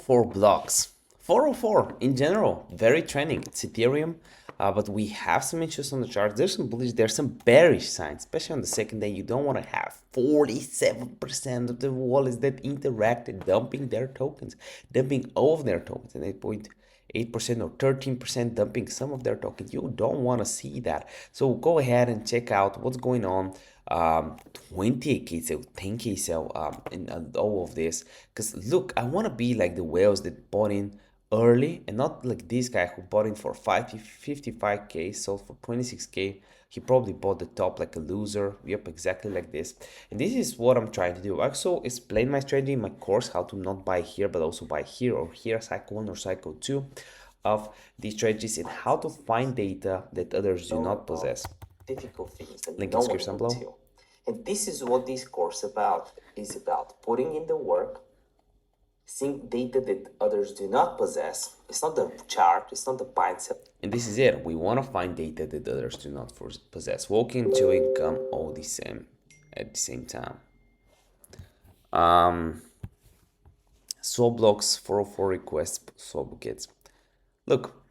404 blocks. 404 in general, very trending. It's Ethereum, but we have some issues on the chart. There's some bullish, there's some bearish signs, especially on the second day. You don't want to have 47% of the wallets that interacted dumping their tokens, dumping all of their tokens, and 8% or 13% dumping some of their tokens. You don't want to see that. So go ahead and check out what's going on. 28k sale, 10k sale in all of this, because look, I want to be like the whales that bought in early and not like this guy who bought in for 55k, sold for 26k. He probably bought the top like a loser. Yep, exactly like this. And this is what I'm trying to do. I also explain my strategy in my course, how to not buy here but also buy here or here, cycle 1 or cycle 2 of these strategies, and how to find data that others do not possess. Difficult things that Link no in one description will below. do. And this is what this course is about putting in the work, seeing data that others do not possess. It's not the chart, it's not the mindset. And this is it. We want to find data that others do not possess. Walking, chewing gum, all the same at the same time. Swap blocks, 404 requests, swap buckets. Look,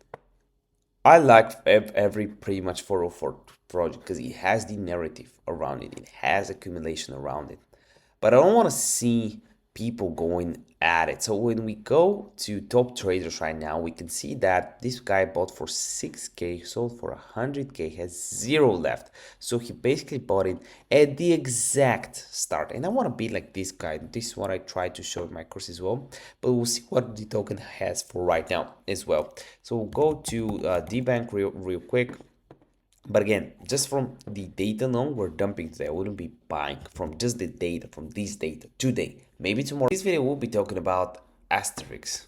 I like every pretty much 404 project because it has the narrative around it. It has accumulation around it. But I don't want to see people going at it. So when we go to top traders right now, we can see that this guy bought for 6k, sold for 100k, has 0 left. So he basically bought it at the exact start. And I want to be like this guy. This is what I try to show in my course as well. But we'll see what the token has for right now as well. So we'll go to DBank real quick. But again, just from the data alone, we're dumping today. I wouldn't be buying from just the data, from this data today. Maybe tomorrow. This video we'll be talking about Asterix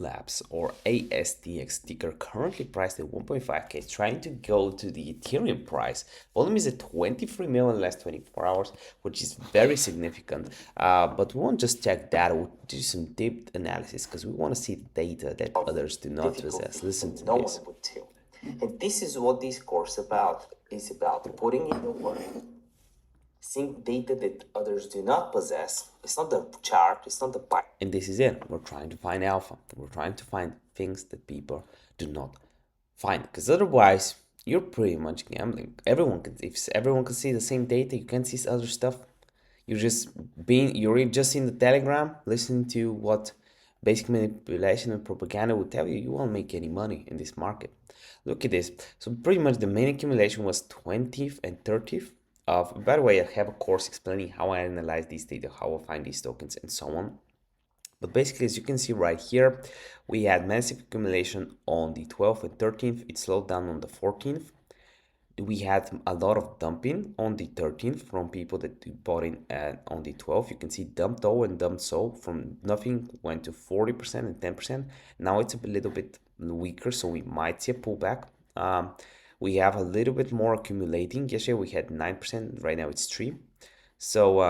Labs or ASTX ticker, currently priced at 1.5k, trying to go to the Ethereum price. Volume is at 23 million in the last 24 hours, which is very significant. But we won't just check that, we'll do some deep analysis because we want to see the data that others do not possess. Listen to this. And this is what this course is about putting in the work, seeing data that others do not possess. It's not the chart, it's not the pie. And this is it. We're trying to find alpha. We're trying to find things that people do not find, because otherwise you're pretty much gambling. If everyone can see the same data, you can't see other stuff. You're just in the Telegram listening to what basic manipulation and propaganda will tell you. You won't make any money in this market. Look at this. So pretty much the main accumulation was 20th and 30th. By the way, I have a course explaining how I analyze these data, how I find these tokens, and so on. But basically, as you can see right here, we had massive accumulation on the 12th and 13th. It slowed down on the 14th. We had a lot of dumping on the 13th from people that bought in on the 12th. You can see dumped all and dumped so, from nothing went to 40% and 10%. Now it's a little bit weaker, so we might see a pullback. We have a little bit more accumulating. Yesterday we had 9%, right now it's 3%. So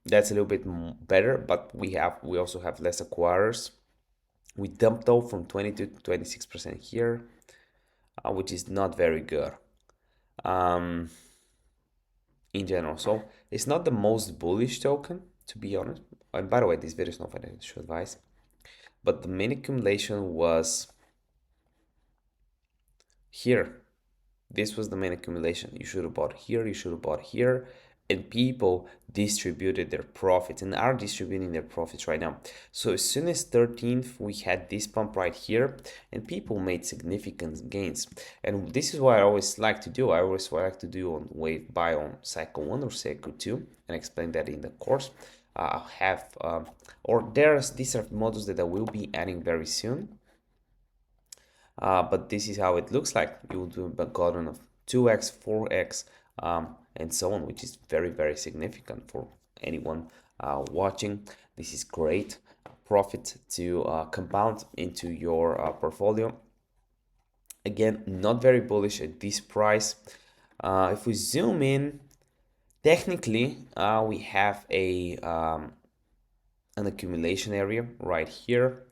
that's a little bit better, but we also have less acquirers. We dumped off from 20 to 26% here, which is not very good in general. So it's not the most bullish token, to be honest. And by the way, this video is not financial advice, but the main accumulation was here. This was the main accumulation. You should have bought here, you should have bought here, and people distributed their profits and are distributing their profits right now. So as soon as 13th, we had this pump right here, and people made significant gains. And this is what I always like to do. I always like to do on wave buy on cycle 1 or cycle 2, and explain that in the course. These are models that I will be adding very soon. But this is how it looks like. You will do a golden of 2x, 4x, and so on, which is very, very significant for anyone watching. This is great profit to compound into your portfolio. Again, not very bullish at this price. If we zoom in, technically, we have an accumulation area right here.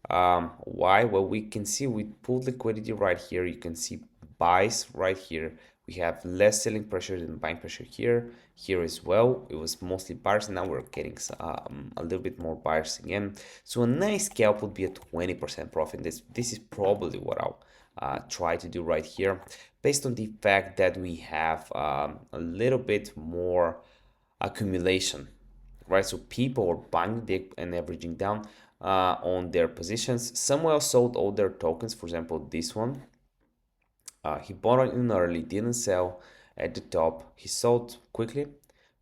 Why? Well, we can see we pulled liquidity right here. You can see buys right here. We have less selling pressure than buying pressure here. Here as well, it was mostly buyers, and now we're getting a little bit more buyers again. So a nice scalp would be a 20% profit. This is probably what I'll try to do right here, based on the fact that we have a little bit more accumulation, right? So people are buying dip and averaging down on their positions. Someone sold all their tokens. For example, this one, he bought it in early, didn't sell at the top. He sold quickly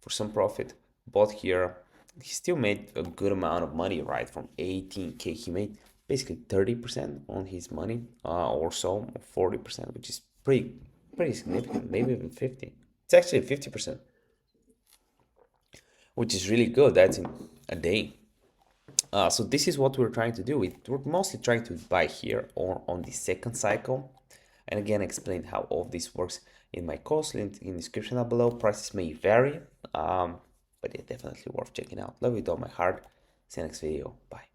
for some profit, bought here. He still made a good amount of money, right? From 18K, he made basically 30% on his money, or so, 40%, which is pretty significant, maybe even 50. It's actually 50%, which is really good. That's in a day. So this is what we're trying to do. We're mostly trying to buy here or on the second cycle. And again, explain how all of this works in my course, link in the description down below. Prices may vary, but yeah, definitely worth checking out. Love you with all my heart. See you next video. Bye.